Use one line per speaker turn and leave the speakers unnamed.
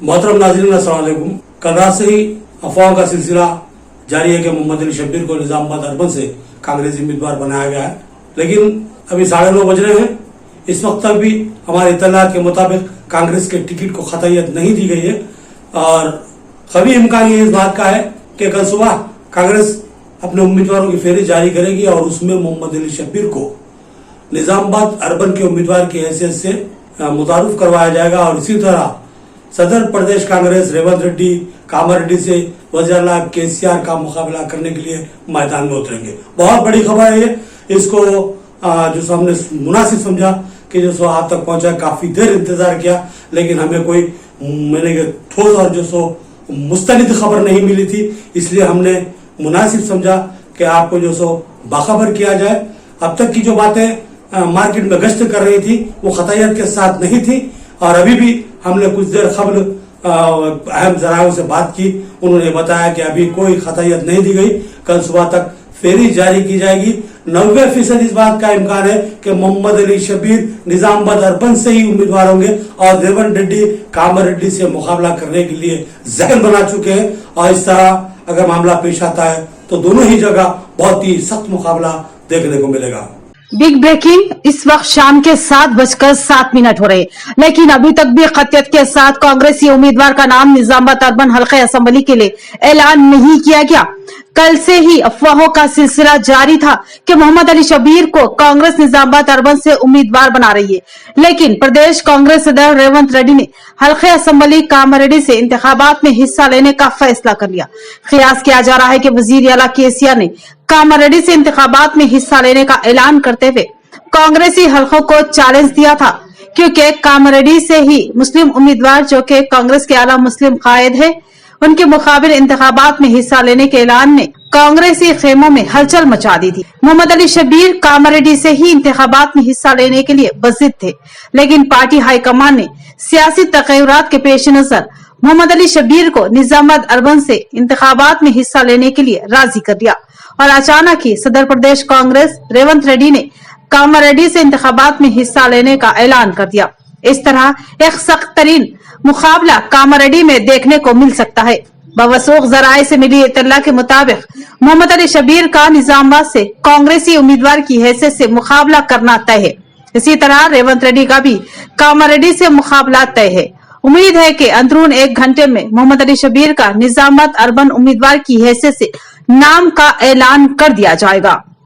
मोहतरम नाज़रीन अस्सलाम वालेकुम। कल रात से ही अफवाहों का सिलसिला जारी है कि मोहम्मद अली शब्बीर को निजामाबाद अर्बन से कांग्रेसी उम्मीदवार बनाया गया है, लेकिन अभी 9:30 बज रहे हैं। इस वक्त तक भी हमारे इत्तलात के मुताबिक कांग्रेस के टिकट को खतैयत नहीं दी गई है और कभी इम्कान ये इस बात का है कि कल सुबह कांग्रेस अपने उम्मीदवारों की फेहरिस्त जारी करेगी और उसमें मोहम्मद अली शब्बीर को निजामाबाद अर्बन के उम्मीदवार की हैसियत से मुतारुफ करवाया जाएगा और इसी तरह सदर प्रदेश कांग्रेस रेवंत रेड्डी कामारेड्डी से वज़ीर-ए-आला केसीआर का मुकाबला करने के लिए मैदान में उतरेंगे। बहुत बड़ी खबर है ये। इसको जो हमने मुनासिब समझा कि जो आप तक पहुंचा, काफी देर इंतजार किया, लेकिन हमें कोई मैंने ठोस और जो मुस्तनिद खबर नहीं मिली थी, इसलिए हमने मुनासिब समझा कि आपको जो बाखबर किया जाए। अब तक की जो बातें मार्केट में गश्त कर रही थी वो खतैयत के साथ नहीं थी और अभी भी हमने कुछ देर कबल अहम जरायों से बात की। उन्होंने बताया कि अभी कोई खतैयत नहीं दी गई, कल सुबह तक फेहरिस्त जारी की जाएगी। 90% इस बात का इम्कान है कि मोहम्मद अली शब्बीर निजामाबाद अर्बन से ही उम्मीदवार होंगे और रेवंत रेड्डी कामारेड्डी से मुकाबला करने के लिए जहन बना चुके हैं और इस तरह अगर मामला पेश आता है तो दोनों ही जगह बहुत ही सख्त मुकाबला देखने को मिलेगा।
बिग ब्रेकिंग, इस वक्त शाम के 7:07 हो रहे, लेकिन अभी तक भी खतियत के साथ कांग्रेसी उम्मीदवार का नाम निजामाबाद अर्बन हल्के असेंबली के लिए ऐलान नहीं किया गया। कल से ही अफवाहों का सिलसिला जारी था कि मोहम्मद अली शब्बीर को कांग्रेस निजामाबाद अर्बन से उम्मीदवार बना रही है, लेकिन प्रदेश कांग्रेस सदर रेवंत रेड्डी ने हल्के असेंबली कामारेड्डी से इंतखाबात में हिस्सा लेने का फैसला कर लिया। क़ियास किया जा रहा है कि वज़ीर-ए-आला केसीआर ने कामारेड्डी से इंतखाबात में हिस्सा लेने का ऐलान करते हुए कांग्रेसी हलकों को चैलेंज दिया था, क्योंकि कामारेड्डी से ही मुस्लिम उम्मीदवार जो कि कांग्रेस के आला मुस्लिम कायद है, उनके मुकाबिल इंतखाबात में हिस्सा लेने के ऐलान ने कांग्रेसी खेमों में हलचल मचा दी थी। मोहम्मद अली शब्बीर कामारेड्डी से ही इंतखाबात में हिस्सा लेने के लिए बज़िद थे, लेकिन पार्टी हाईकमान ने सियासी तग़य्युरात के पेश नजर मोहम्मद अली शब्बीर को निजामाबाद अर्बन से इंतखाबात में हिस्सा लेने के लिए राजी कर दिया और अचानक ही सदर प्रदेश कांग्रेस रेवंत रेड्डी ने कामारेड्डी से इंतखाबात में हिस्सा लेने का ऐलान कर दिया। इस तरह एक सख्त तरीन मुकाबला कामारेड्डी में देखने को मिल सकता है। बवसूख जराये से मिली इत्तला के मुताबिक मोहम्मद अली शब्बीर का निजामाबाद से कांग्रेसी उम्मीदवार की हैसियत से मुकाबला करना तय है। इसी तरह रेवंत रेड्डी का भी कामारेड्डी से मुकाबला तय है। उम्मीद है कि अंदरून 1 घंटे में मोहम्मद अली शब्बीर का निजामाबाद अर्बन उम्मीदवार की हैसियत से नाम का ऐलान कर दिया जाएगा।